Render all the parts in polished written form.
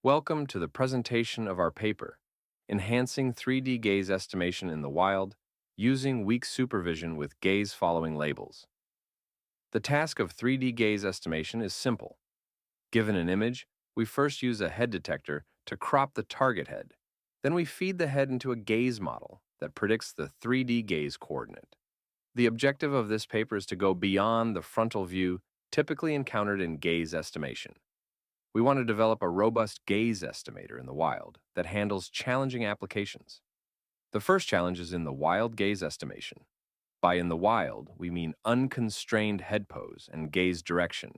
Welcome to the presentation of our paper, Enhancing 3D Gaze Estimation in the Wild Using Weak Supervision with Gaze Following Labels. The task of 3D gaze estimation is simple. Given an image, we first use a head detector to crop the target head. Then we feed the head into a gaze model that predicts the 3D gaze coordinate. The objective of this paper is to go beyond the frontal view typically encountered in gaze estimation. We want to develop a robust gaze estimator in the wild that handles challenging applications. The first challenge is in the wild gaze estimation. By in the wild, we mean unconstrained head pose and gaze direction,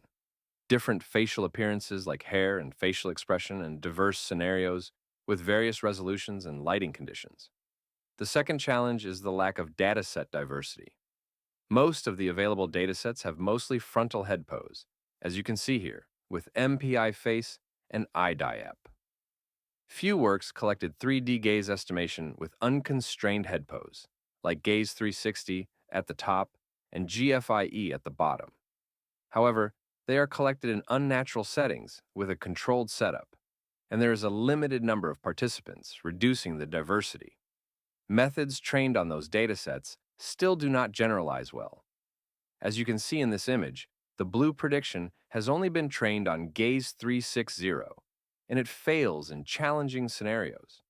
different facial appearances like hair and facial expression, and diverse scenarios with various resolutions and lighting conditions. The second challenge is the lack of dataset diversity. Most of the available datasets have mostly frontal head pose, as you can see here, with MPI face and Idiap. Few works collected 3D gaze estimation with unconstrained head pose, like Gaze 360 at the top and GFIE at the bottom. However, they are collected in unnatural settings with a controlled setup, and there is a limited number of participants, reducing the diversity. Methods trained on those datasets still do not generalize well. As you can see in this image, the blue prediction has only been trained on Gaze 360, and it fails in challenging scenarios.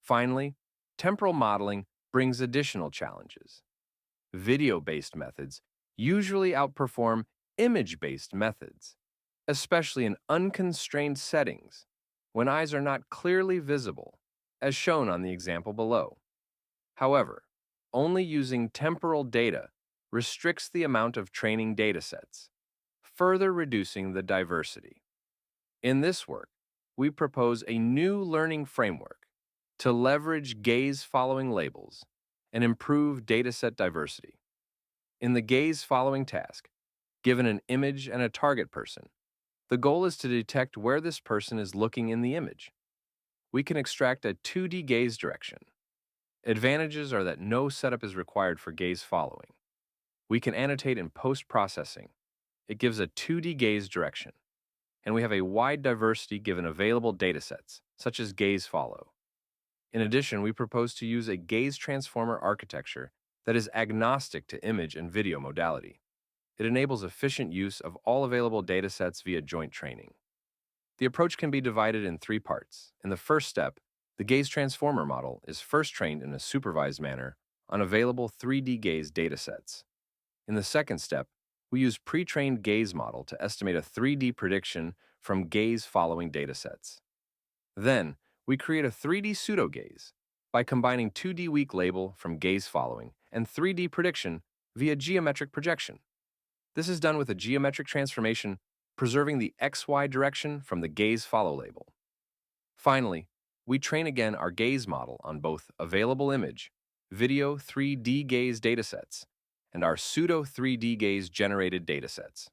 Finally, temporal modeling brings additional challenges. Video-based methods usually outperform image-based methods, especially in unconstrained settings, when eyes are not clearly visible, as shown on the example below. However, only using temporal data restricts the amount of training datasets, further reducing the diversity. In this work, we propose a new learning framework to leverage gaze-following labels and improve dataset diversity. In the gaze-following task, given an image and a target person, the goal is to detect where this person is looking in the image. We can extract a 2D gaze direction. Advantages are that no setup is required for gaze following. We can annotate in post-processing. It gives a 2D gaze direction, and we have a wide diversity given available datasets, such as gaze follow. In addition, we propose to use a gaze transformer architecture that is agnostic to image and video modality. It enables efficient use of all available datasets via joint training. The approach can be divided in 3 parts. In the first step, the gaze transformer model is first trained in a supervised manner on available 3D gaze datasets. In the second step, we use pre-trained gaze model to estimate a 3D prediction from gaze-following datasets. Then, we create a 3D pseudo-gaze by combining 2D weak label from gaze-following and 3D prediction via geometric projection. This is done with a geometric transformation, preserving the XY direction from the gaze-follow label. Finally, we train again our gaze model on both available image, video 3D gaze datasets, and our pseudo 3D gaze generated datasets.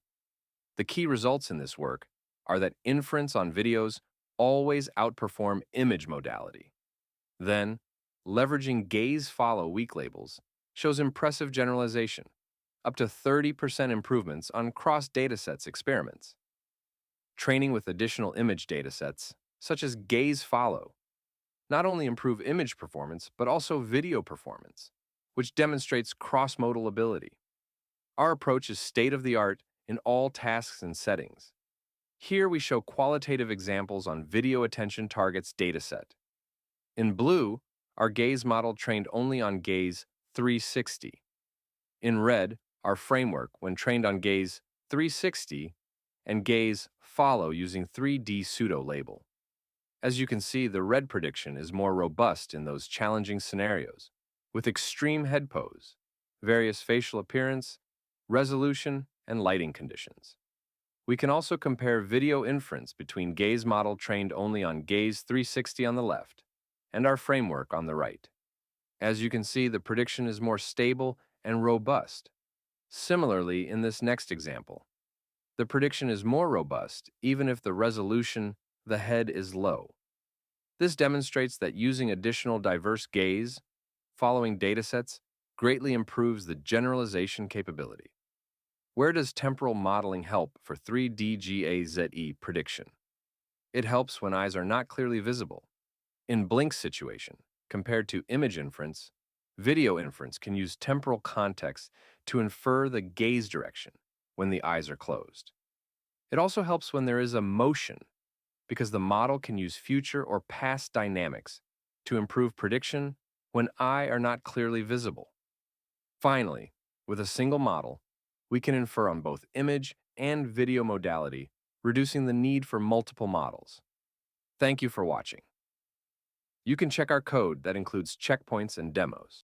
The key results in this work are that inference on videos always outperform image modality. Then, leveraging gaze follow weak labels shows impressive generalization, up to 30% improvements on cross datasets experiments. Training with additional image datasets, such as gaze follow, not only improve image performance but also video performance, which demonstrates cross-modal ability. Our approach is state-of-the-art in all tasks and settings. Here we show qualitative examples on video attention targets dataset. In blue, our gaze model trained only on Gaze 360. In red, our framework when trained on Gaze 360 and Gaze follow using 3D pseudo label. As you can see, the red prediction is more robust in those challenging scenarios, with extreme head pose, various facial appearance, resolution, and lighting conditions. We can also compare video inference between gaze model trained only on Gaze 360 on the left and our framework on the right. As you can see, the prediction is more stable and robust. Similarly, in this next example, the prediction is more robust even if the resolution, the head, is low. This demonstrates that using additional diverse gaze following datasets greatly improves the generalization capability. Where does temporal modeling help for 3D GAZE prediction? It helps when eyes are not clearly visible. In blink situation, compared to image inference, video inference can use temporal context to infer the gaze direction when the eyes are closed. It also helps when there is a motion because the model can use future or past dynamics to improve prediction when eyes are not clearly visible. Finally, with a single model, we can infer on both image and video modality, reducing the need for multiple models. Thank you for watching. You can check our code that includes checkpoints and demos.